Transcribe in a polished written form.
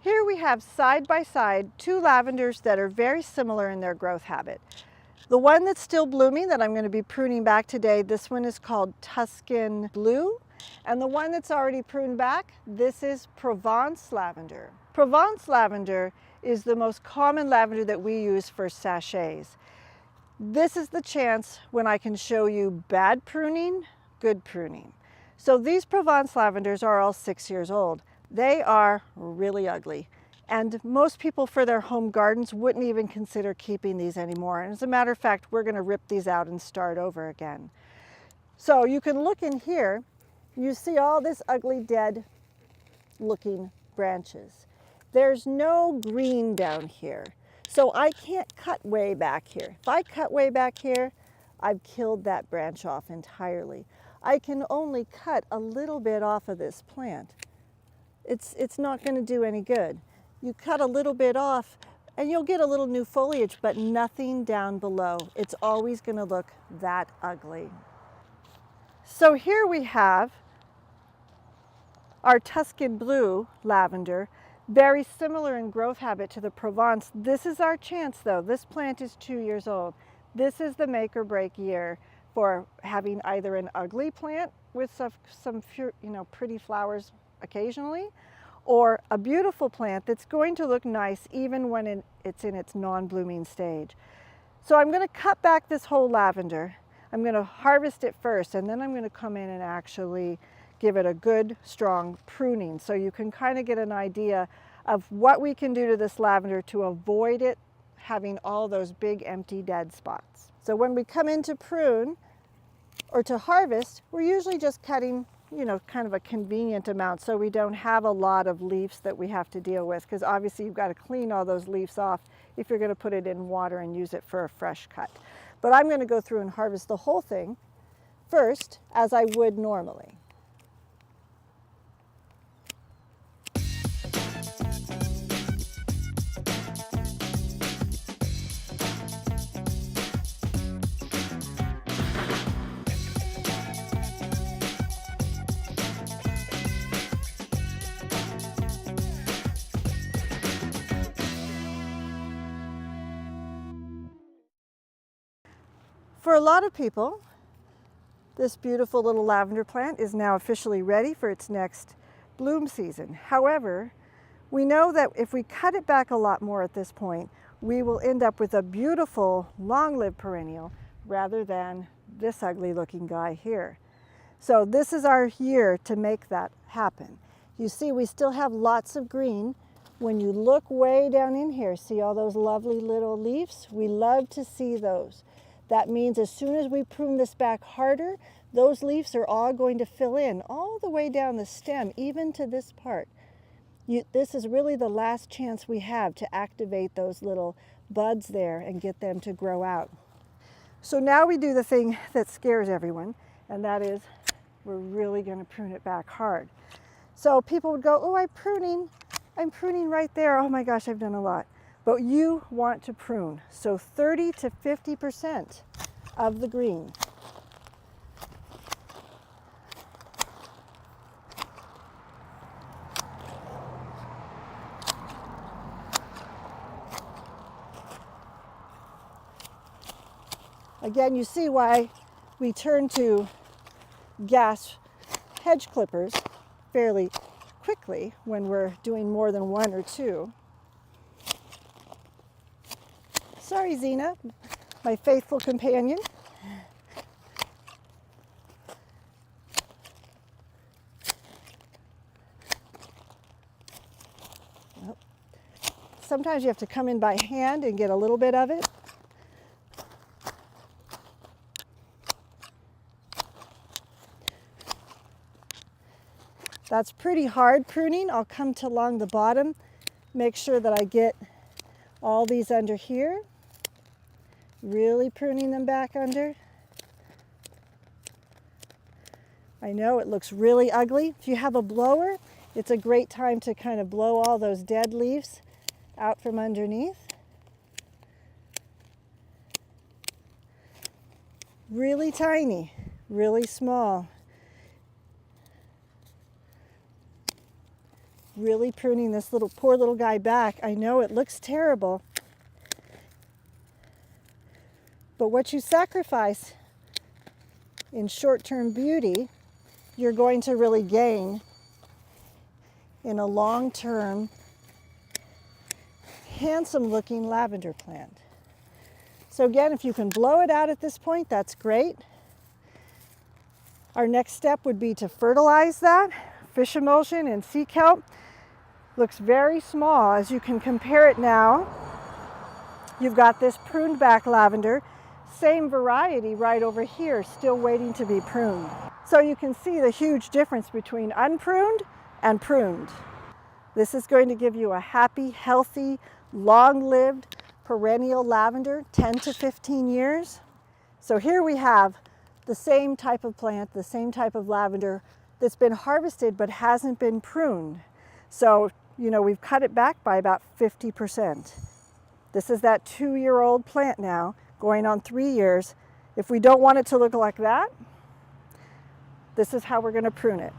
Here we have side by side two lavenders that are very similar in their growth habit. The one that's still blooming that I'm going to be pruning back today, this one is called Tuscan Blue. And the one that's already pruned back, this is Provence lavender. Provence lavender is the most common lavender that we use for sachets. This is the chance when I can show you bad pruning, good pruning. So these Provence lavenders are all 6 years old. They are really ugly. And most people for their home gardens wouldn't even consider keeping these anymore. And as a matter of fact, we're going to rip these out and start over again. So you can look in here, you see all this ugly dead looking branches. There's no green down here. So I can't cut way back here. If I cut way back here, I've killed that branch off entirely. I can only cut a little bit off of this plant. It's not going to do any good. You cut a little bit off and you'll get a little new foliage, but nothing down below. It's always going to look that ugly. So here we have our Tuscan Blue lavender, very similar in growth habit to the Provence. This is our chance though. This plant is 2 years old. This is the make or break year for having either an ugly plant with some pretty flowers occasionally, or a beautiful plant that's going to look nice even when it's in its non-blooming stage. So I'm going to cut back this whole lavender. I'm going to harvest it first, and then I'm going to come in and actually give it a good strong pruning so you can kind of get an idea of what we can do to this lavender to avoid it having all those big empty dead spots. So when we come in to prune or to harvest, we're usually just cutting kind of a convenient amount so we don't have a lot of leaves that we have to deal with, because obviously you've got to clean all those leaves off if you're going to put it in water and use it for a fresh cut. But I'm going to go through and harvest the whole thing first, as I would normally. For a lot of people, this beautiful little lavender plant is now officially ready for its next bloom season. However, we know that if we cut it back a lot more at this point, we will end up with a beautiful long-lived perennial rather than this ugly looking guy here. So this is our year to make that happen. You see, we still have lots of green. When you look way down in here, see all those lovely little leaves? We love to see those. That means as soon as we prune this back harder, those leaves are all going to fill in all the way down the stem, even to this part. This is really the last chance we have to activate those little buds there and get them to grow out. So now we do the thing that scares everyone, and that is we're really going to prune it back hard. So people would go, oh, I'm pruning right there. Oh my gosh, I've done a lot. But you want to prune, so 30 to 50% of the green. Again, you see why we turn to gas hedge clippers fairly quickly when we're doing more than one or two. Sorry, Zena, my faithful companion. Well, sometimes you have to come in by hand and get a little bit of it. That's pretty hard pruning. I'll come to along the bottom, make sure that I get all these under here. Really pruning them back under. I know it looks really ugly. If you have a blower, it's a great time to kind of blow all those dead leaves out from underneath. Really tiny, really small. really pruning this poor little guy back. I know it looks terrible, but what you sacrifice in short-term beauty, you're going to really gain in a long-term, handsome-looking lavender plant. So again, if you can blow it out at this point, that's great. Our next step would be to fertilize that. Fish emulsion and sea kelp. Looks very small. As you can compare it now, you've got this pruned back lavender, same variety right over here, still waiting to be pruned. So you can see the huge difference between unpruned and pruned. This is going to give you a happy, healthy, long-lived perennial lavender, 10 to 15 years. So here we have the same type of plant, the same type of lavender that's been harvested but hasn't been pruned. So, you know, we've cut it back by about 50%. This is that 2-year-old plant now, going on 3 years. If we don't want it to look like that, this is how we're going to prune it.